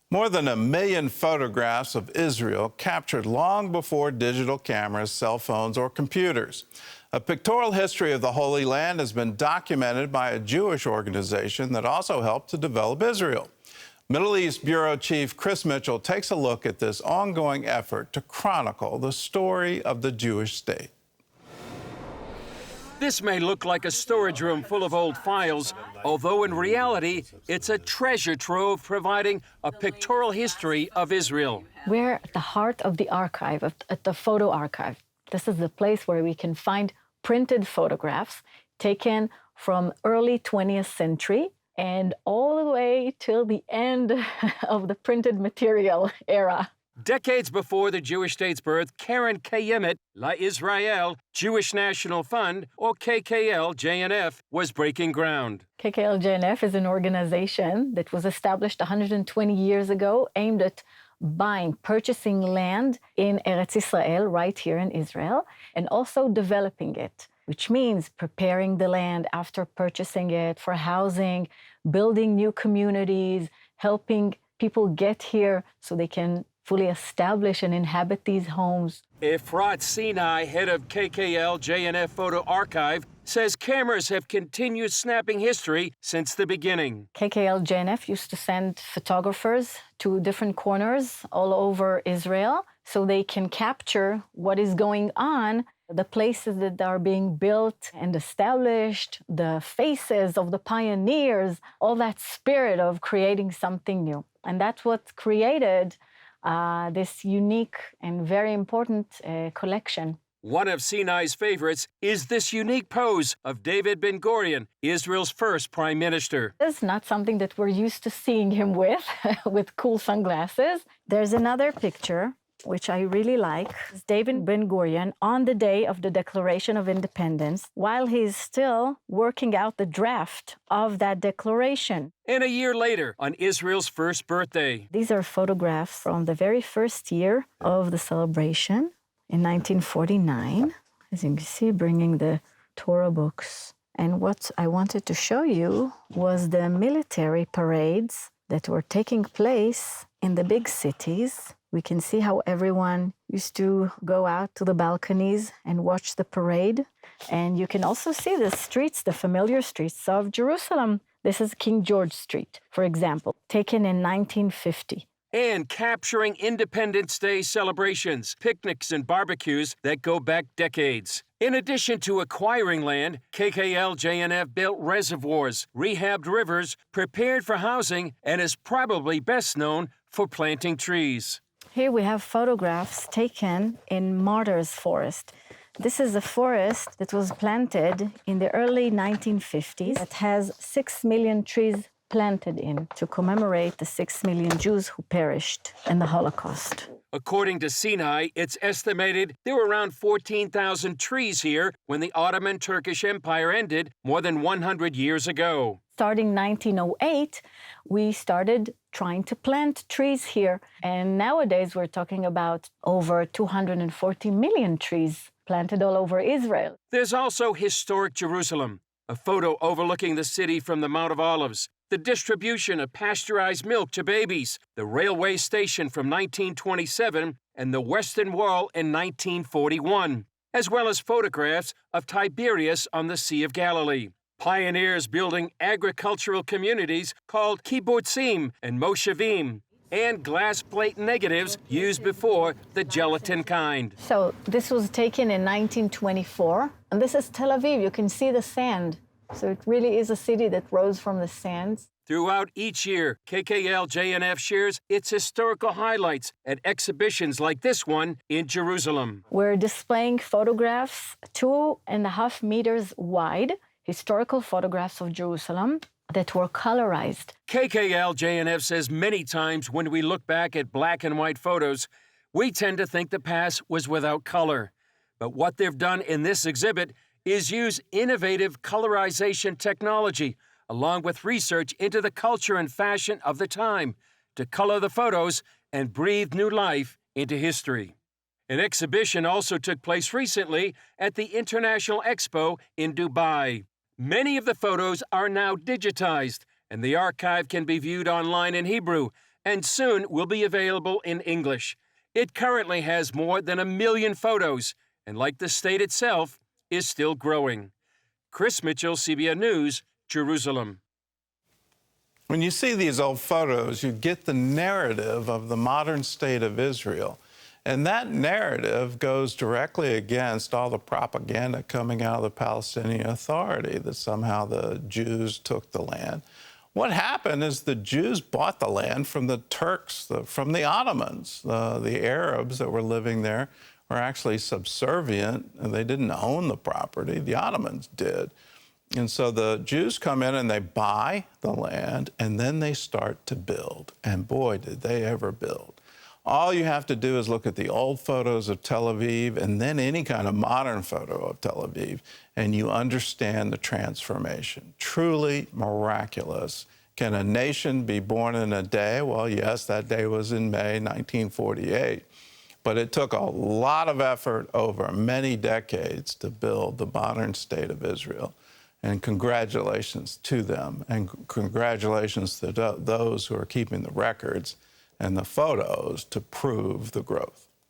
More than 1 million photographs of Israel captured long before digital cameras, cell phones, or computers. A pictorial history of the Holy Land has been documented by a Jewish organization that also helped to develop Israel. Middle East Bureau Chief Chris Mitchell takes a look at this ongoing effort to chronicle the story of the Jewish state. This may look like a storage room full of old files, although in reality, it's a treasure trove providing a pictorial history of Israel. We're at the heart of the archive, at the photo archive. This is the place where we can find printed photographs taken from early 20th century and all the way till the end of the printed material era. Decades before the Jewish state's birth, Karen Kayemet LaIsrael Jewish National Fund, or KKL-JNF, was breaking ground. KKL-JNF is an organization that was established 120 years ago, aimed at purchasing land in Eretz Israel, right here in Israel, and also developing it, which means preparing the land after purchasing it for housing, building new communities, helping people get here so they can fully establish and inhabit these homes. Efrat Sinai, head of KKL-JNF Photo Archive, says cameras have continued snapping history since the beginning. KKL-JNF used to send photographers to different corners all over Israel so they can capture what is going on, the places that are being built and established, the faces of the pioneers, all that spirit of creating something new. And that's what created this unique and very important collection. One of Sinai's favorites is this unique pose of David Ben-Gurion, Israel's first prime minister. It's not something that we're used to seeing him with cool sunglasses. There's another picture, which I really like. It's David Ben-Gurion on the day of the Declaration of Independence, while he's still working out the draft of that declaration. And a year later, on Israel's first birthday. These are photographs from the very first year of the celebration in 1949. As you can see, bringing the Torah books. And what I wanted to show you was the military parades that were taking place in the big cities. We can see how everyone used to go out to the balconies and watch the parade. And you can also see the streets, the familiar streets of Jerusalem. This is King George Street, for example, taken in 1950. And capturing Independence Day celebrations, picnics, and barbecues that go back decades. In addition to acquiring land, KKL-JNF built reservoirs, rehabbed rivers, prepared for housing, and is probably best known for planting trees. Here we have photographs taken in Martyrs Forest. This is a forest that was planted in the early 1950s. It has 6 million trees planted in to commemorate the 6 million Jews who perished in the Holocaust. According to Sinai, it's estimated there were around 14,000 trees here when the Ottoman Turkish Empire ended more than 100 years ago. Starting 1908, we started trying to plant trees here. And nowadays, we're talking about over 240 million trees planted all over Israel. There's also historic Jerusalem, a photo overlooking the city from the Mount of Olives, the distribution of pasteurized milk to babies, the railway station from 1927, and the Western Wall in 1941, as well as photographs of Tiberias on the Sea of Galilee. Pioneers building agricultural communities called kibbutzim and moshavim, and glass plate negatives used before the gelatin kind. So this was taken in 1924, and this is Tel Aviv. You can see the sand. So it really is a city that rose from the sands. Throughout each year, KKL-JNF shares its historical highlights at exhibitions like this one in Jerusalem. We're displaying photographs 2.5 meters wide, historical photographs of Jerusalem that were colorized. KKL-JNF says many times when we look back at black and white photos, we tend to think the past was without color. But what they've done in this exhibit is use innovative colorization technology, along with research into the culture and fashion of the time, to color the photos and breathe new life into history. An exhibition also took place recently at the International Expo in Dubai. Many of the photos are now digitized, and the archive can be viewed online in Hebrew and soon will be available in English. It currently has more than 1 million photos, and like the state itself, is still growing. Chris Mitchell, CBN News, Jerusalem. When you see these old photos, you get the narrative of the modern state of Israel. And that narrative goes directly against all the propaganda coming out of the Palestinian Authority that somehow the Jews took the land. What happened is the Jews bought the land from the Turks, from the Ottomans. The Arabs that were living there were actually subservient, and they didn't own the property. The Ottomans did. And so the Jews come in and they buy the land, and then they start to build. And boy, did they ever build. All you have to do is look at the old photos of Tel Aviv and then any kind of modern photo of Tel Aviv, and you understand the transformation. Truly miraculous. Can a nation be born in a day? Well, yes, that day was in May 1948. But it took a lot of effort over many decades to build the modern state of Israel. And congratulations to them, and congratulations to those who are keeping the records and the photos to prove the growth.